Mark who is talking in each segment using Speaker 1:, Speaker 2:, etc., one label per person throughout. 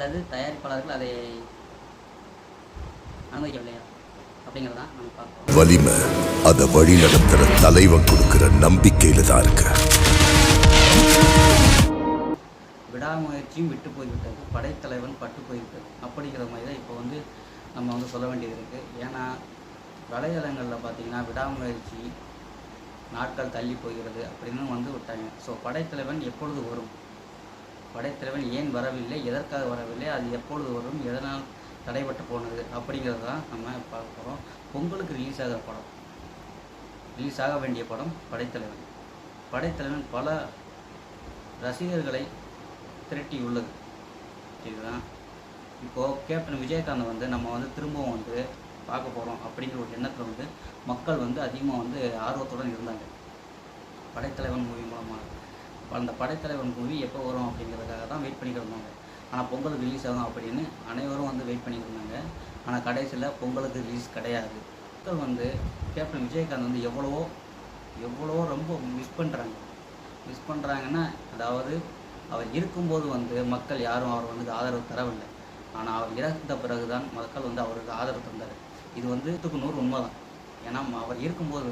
Speaker 1: அல்லது தயாரிப்பாளர்கள் அதை அனுமதிக்கவில்லையா அப்படிங்கிறதான் நம்ம பார்ப்போம்.
Speaker 2: வலிமை அதை வழி நடத்துற தலைவன் கொடுக்கிற நம்பிக்கையில தான் இருக்கு.
Speaker 1: விடாமுயற்சியும் விட்டு போய்விட்டது, படைத்தலைவன் பட்டு போய்விட்டது அப்படிங்கிற மாதிரி தான் இப்போ நம்ம சொல்ல வேண்டியது இருக்குது. ஏன்னா வலைதளங்களில் பார்த்திங்கன்னா விடாமுயற்சி நாட்கள் தள்ளி போகிறது அப்படின்னு விட்டாங்க. ஸோ படைத்தலைவன் எப்பொழுது வரும், படைத்தலைவன் ஏன் வரவில்லை, எதற்காக வரவில்லை, அது எப்பொழுது வரும், எதனால் தடைபட்டு போனது அப்படிங்கிறது தான் நம்ம பார்க்க போகிறோம். பொங்கலுக்கு ரிலீஸ் ஆகிற படம், ரிலீஸ் ஆக வேண்டிய படம் படைத்தலைவன். படைத்தலைவன் பல ரசிகர்களை திரட்டி உள்ளது. இதுதான் இப்போது கேப்டன் விஜயகாந்த் நம்ம திரும்பவும் பார்க்க போகிறோம் அப்படிங்கிற ஒரு எண்ணத்தில் மக்கள் அதிகமாக ஆர்வத்துடன் இருந்தாங்க படைத்தலைவன் மூவி மூலமாக. அந்த படைத்தலைவன் மூவி எப்போ வரும் அப்படிங்கிறதுக்காக தான் வெயிட் பண்ணிக்கிட்டு இருந்தாங்க. ஆனால் பொங்கலுக்கு ரிலீஸ் ஆகும் அப்படின்னு அனைவரும் வெயிட் பண்ணிக்கிட்டு இருந்தாங்க. ஆனால் கடைசியில் பொங்கலுக்கு ரிலீஸ் கிடையாது. மக்கள் கேப்டன் விஜயகாந்த் எவ்வளவோ ரொம்ப மிஸ் பண்ணுறாங்கன்னா, அதாவது அவர் இருக்கும்போது மக்கள் யாரும் அவர் ஆதரவு தரவில்லை. ஆனால் அவர் இறந்த பிறகு தான் மக்கள் அவருக்கு ஆதரவு தந்தார். இது 100% உண்மை தான். ஏன்னா அவர் இருக்கும்போது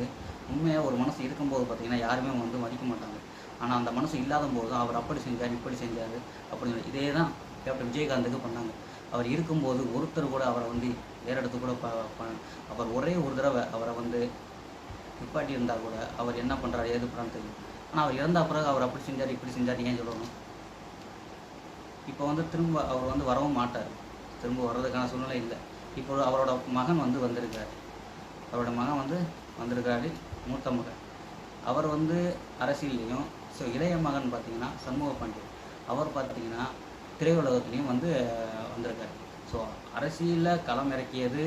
Speaker 1: உண்மையாக ஒரு மனசு இருக்கும்போது பார்த்திங்கன்னா யாருமே மதிக்க மாட்டாங்க. ஆனால் அந்த மனசு இல்லாத போது தான் அவர் அப்படி செஞ்சார் இப்படி செஞ்சார் அப்படின்னு இதே தான் கேப்டன் விஜயகாந்துக்கு பண்ணாங்க. அவர் இருக்கும்போது ஒருத்தர் கூட அவரை வேறு இடத்துக்கு கூட அவர் ஒரே ஒரு தடவை அவரை நிப்பாட்டி இருந்தால் கூட அவர் என்ன பண்ணுறாரு ஏது பண்ணுறான்னு தெரியும். ஆனால் அவர் இறந்த பிறகு அவர் அப்படி செஞ்சார் இப்படி செஞ்சார் ஏன் சொல்லணும். இப்போ திரும்ப அவர் வரவும் மாட்டார், திரும்ப வர்றதுக்கான சூழ்நிலை இல்லை. இப்போ அவரோட மகன் வந்திருக்கார், அவரோட மகன் வந்திருக்காரு, மூத்த மகன். அவர் அரசியல்லையும் ஸோ இளைய மகன் பார்த்திங்கன்னா சண்முக பாண்டியன், அவர் பார்த்திங்கன்னா திரையுலகத்துலேயும் வந்திருக்காரு. ஸோ அரசியலில் களம் இறக்கியது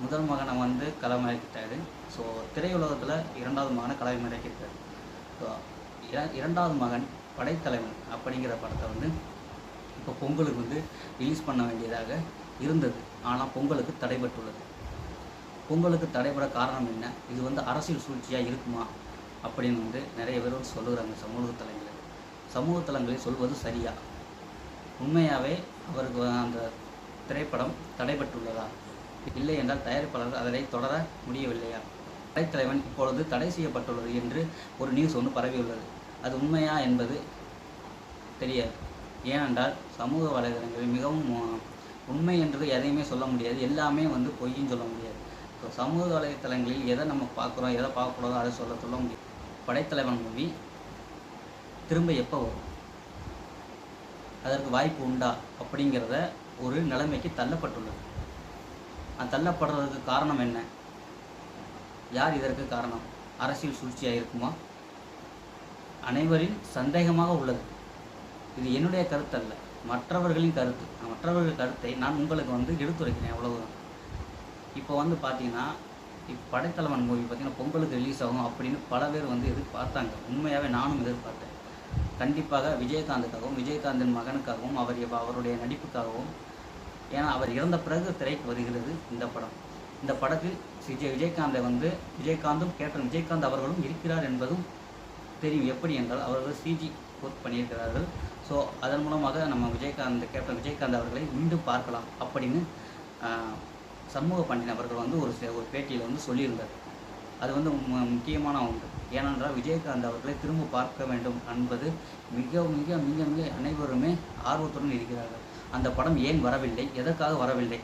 Speaker 1: முதல் மகனை களம் இறக்கிட்டாரு. ஸோ திரையுலகத்தில் இரண்டாவது மகனை களம் இறக்கிட்டார். ஸோ இரண்டாவது மகன் படைத்தலைவன் அப்படிங்கிற படத்தை இப்போ பொங்கலுக்கு ரிலீஸ் பண்ண வேண்டியதாக இருந்தது. ஆனால் பொங்கலுக்கு தடைபட்டுள்ளது. பொங்கலுக்கு தடைபட காரணம் என்ன, இது அரசியல் சூழ்ச்சியாக இருக்குமா அப்படின்னு நிறைய பேர் சொல்லுகிறாங்க சமூக தளங்களில் சொல்வது சரியா, உண்மையாகவே அவருக்கு அந்த திரைப்படம் தடைபட்டுள்ளதா, இல்லை என்றால் தயாரிப்பாளர்கள் அதனை தொடர முடியவில்லையா, படைத்தலைவன் இப்பொழுது தடை செய்யப்பட்டுள்ளது என்று ஒரு நியூஸ் பரவியுள்ளது. அது உண்மையா என்பது தெரியாது. ஏனென்றால் சமூக வலைதளங்களில் மிகவும் உண்மை என்று எதையுமே சொல்ல முடியாது, எல்லாமே பொய்யும் சொல்ல முடியாது. ஸோ சமூக வலைத்தளங்களில் எதை நம்ம பார்க்குறோம் எதை பார்க்கக்கூடாதோ அதை சொல்ல முடியும். படைத்தலைவன் மூவி திரும்ப எப்போ வரும், அதற்கு வாய்ப்பு உண்டா அப்படிங்கிறத ஒரு நிலைமைக்கு தள்ளப்பட்டுள்ளது. அது தள்ளப்படுறதுக்கு காரணம் என்ன, யார் இதற்கு காரணம், அரசியல் சூழ்ச்சியாக இருக்குமா, அனைவரின் சந்தேகமாக உள்ளது. இது என்னுடைய கருத்து அல்ல, மற்றவர்களின் கருத்து. மற்றவர்கள் கருத்தை நான் உங்களுக்கு எடுத்துரைக்கிறேன், அவ்வளவுதான். இப்போ பார்த்தீங்கன்னா படைத்தலைவன் மூவி பார்த்திங்கன்னா பொங்கலுக்கு ரிலீஸ் ஆகும் அப்படின்னு பல பேர் எதிர்பார்த்தாங்க. உண்மையாகவே நானும் எதிர்பார்த்தேன். கண்டிப்பாக விஜயகாந்துக்காகவும் விஜயகாந்தின் மகனுக்காகவும் அவருடைய நடிப்புக்காகவும், ஏன்னா அவர் இறந்த பிறகு திரைக்கு வருகிறது இந்த படம். இந்த படத்தில் விஜயகாந்தை விஜயகாந்தும் கேப்டன் விஜயகாந்த் அவர்களும் இருக்கிறார் என்பதும் தெரியும். எப்படி என்றால் அவர்கள் சிஜி ஒர்க் பண்ணியிருக்கிறார்கள். ஸோ அதன் மூலமாக நம்ம கேப்டன் விஜயகாந்த் அவர்களை மீண்டும் பார்க்கலாம் அப்படின்னு சண்முக பாண்டியன் அவர்கள் ஒரு பேட்டியில் சொல்லியிருந்தார். அது முக்கியமான ஒன்று. ஏனென்றால் விஜயகாந்த் அவர்களை திரும்ப பார்க்க வேண்டும் என்பது மிக மிக மிக மிக அனைவருமே ஆர்வத்துடன் இருக்கிறார்கள். அந்த படம் ஏன் வரவில்லை, எதற்காக வரவில்லை,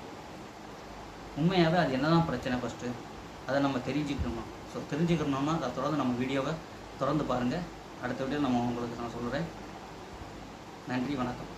Speaker 1: உண்மையாகவே அது என்னதான் பிரச்சனை, ஃபஸ்ட்டு அதை நம்ம தெரிஞ்சுக்கணும். ஸோ தெரிஞ்சுக்கணும்னா அதை தொடர்ந்து நம்ம வீடியோவை தொடர்ந்து பாருங்கள். அடுத்த வீடியோ நான் சொல்கிறேன். நன்றி, வணக்கம்.